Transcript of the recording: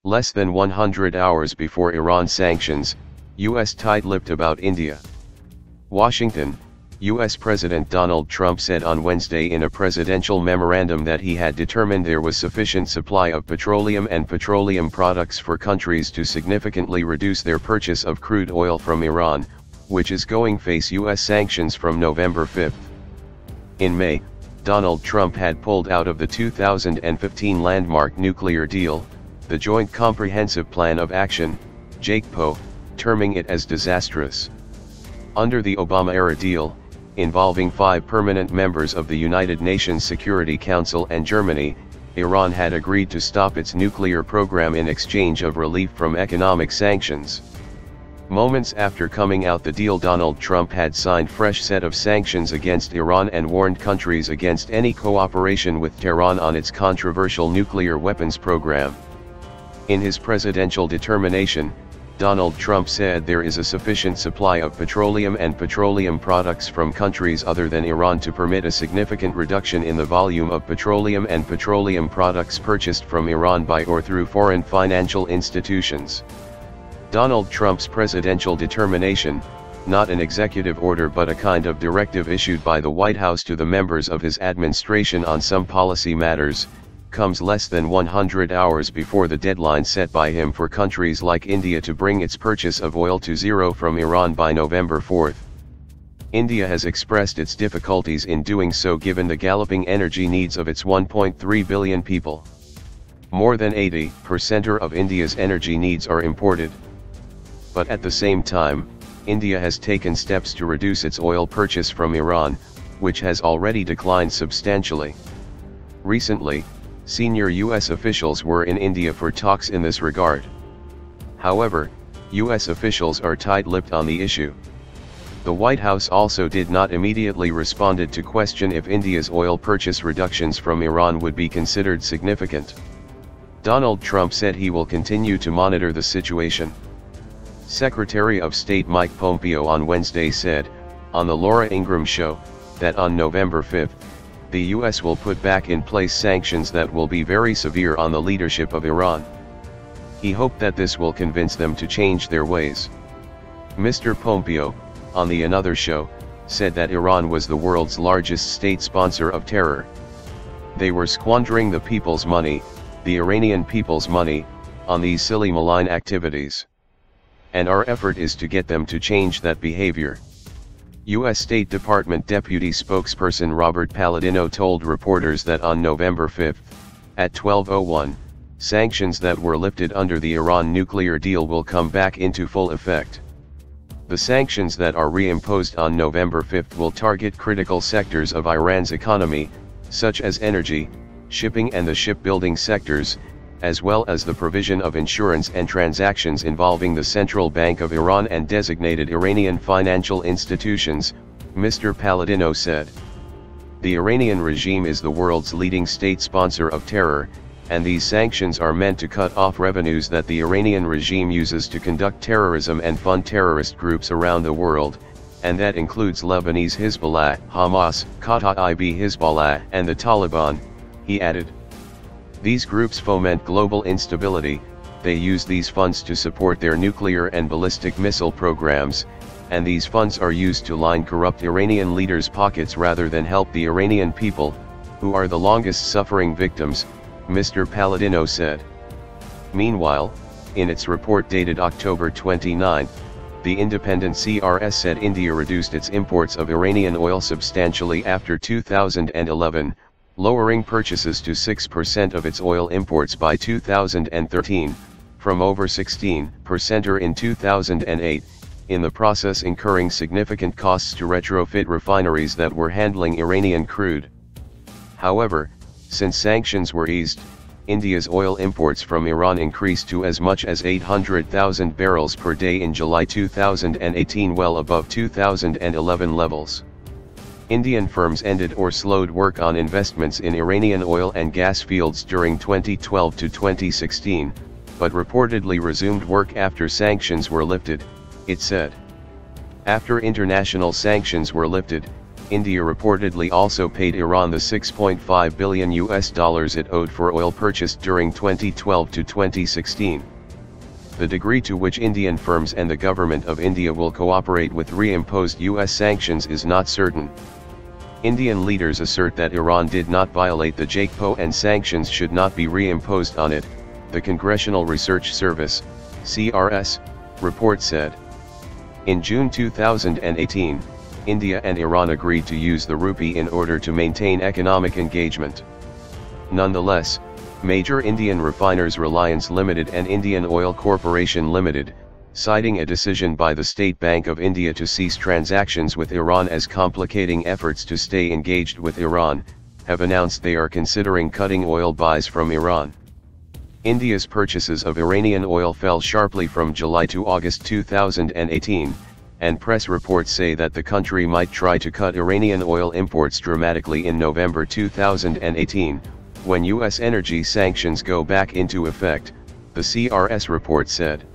Less than 100 hours before Iran sanctions, U.S. tight-lipped about India. Washington, U.S. President Donald Trump said on Wednesday in a presidential memorandum that he had determined there was sufficient supply of petroleum and petroleum products for countries to significantly reduce their purchase of crude oil from Iran, which is going to face U.S. sanctions from November 5. In May, Donald Trump had pulled out of the 2015 landmark nuclear deal, the Joint Comprehensive Plan of Action, JCPOA, terming it as disastrous. Under the Obama-era deal, involving 5 permanent members of the United Nations Security Council and Germany, Iran had agreed to stop its nuclear program in exchange of relief from economic sanctions. Moments after coming out the deal, Donald Trump had signed fresh set of sanctions against Iran and warned countries against any cooperation with Tehran on its controversial nuclear weapons program. In his presidential determination, Donald Trump said there is a sufficient supply of petroleum and petroleum products from countries other than Iran to permit a significant reduction in the volume of petroleum and petroleum products purchased from Iran by or through foreign financial institutions. Donald Trump's presidential determination, not an executive order but a kind of directive issued by the White House to the members of his administration on some policy matters, comes less than 100 hours before the deadline set by him for countries like India to bring its purchase of oil to zero from Iran by November 4. India has expressed its difficulties in doing so given the galloping energy needs of its 1.3 billion people. More than 80% of India's energy needs are imported. But at the same time, India has taken steps to reduce its oil purchase from Iran, which has already declined substantially. Recently, senior U.S. officials were in India for talks in this regard. However, U.S. officials are tight-lipped on the issue. The White House also did not immediately respond to question if India's oil purchase reductions from Iran would be considered significant. Donald Trump said he will continue to monitor the situation. Secretary of State Mike Pompeo on Wednesday said, on the Laura Ingraham Show, that on November 5, the U.S. will put back in place sanctions that will be very severe on the leadership of Iran. He hoped that this will convince them to change their ways. Mr. Pompeo, on the Another Show, said that Iran was the world's largest state sponsor of terror. They were squandering the people's money, the Iranian people's money, on these silly malign activities. And our effort is to get them to change that behavior. U.S. State Department Deputy Spokesperson Robert Palladino told reporters that on November 5, at 12:01, sanctions that were lifted under the Iran nuclear deal will come back into full effect. The sanctions that are reimposed on November 5 will target critical sectors of Iran's economy, such as energy, shipping and the shipbuilding sectors, as well as the provision of insurance and transactions involving the Central Bank of Iran and designated Iranian financial institutions, Mr. Palladino said. The Iranian regime is the world's leading state sponsor of terror, and these sanctions are meant to cut off revenues that the Iranian regime uses to conduct terrorism and fund terrorist groups around the world, and that includes Lebanese Hezbollah, Hamas, Kataib Hezbollah, and the Taliban, he added. These groups foment global instability, they use these funds to support their nuclear and ballistic missile programs, and these funds are used to line corrupt Iranian leaders' pockets rather than help the Iranian people, who are the longest suffering victims, Mr. Palladino said. Meanwhile, in its report dated October 29, the independent CRS said India reduced its imports of Iranian oil substantially after 2011, lowering purchases to 6% of its oil imports by 2013, from over 16% in 2008, in the process incurring significant costs to retrofit refineries that were handling Iranian crude. However, since sanctions were eased, India's oil imports from Iran increased to as much as 800,000 barrels per day in July 2018, well above 2011 levels. Indian firms ended or slowed work on investments in Iranian oil and gas fields during 2012 to 2016, but reportedly resumed work after sanctions were lifted, it said. After international sanctions were lifted, India reportedly also paid Iran the $6.5 billion it owed for oil purchased during 2012 to 2016. The degree to which Indian firms and the government of India will cooperate with reimposed US sanctions is not certain. Indian leaders assert that Iran did not violate the JCPOA and sanctions should not be reimposed on it, the Congressional Research Service, CRS, report said. In June 2018, India and Iran agreed to use the rupee in order to maintain economic engagement. Nonetheless, major Indian refiners Reliance Limited and Indian Oil Corporation Limited, citing a decision by the State Bank of India to cease transactions with Iran as complicating efforts to stay engaged with Iran, have announced they are considering cutting oil buys from Iran. India's purchases of Iranian oil fell sharply from July to August 2018, and press reports say that the country might try to cut Iranian oil imports dramatically in November 2018, when U.S. energy sanctions go back into effect, the CRS report said.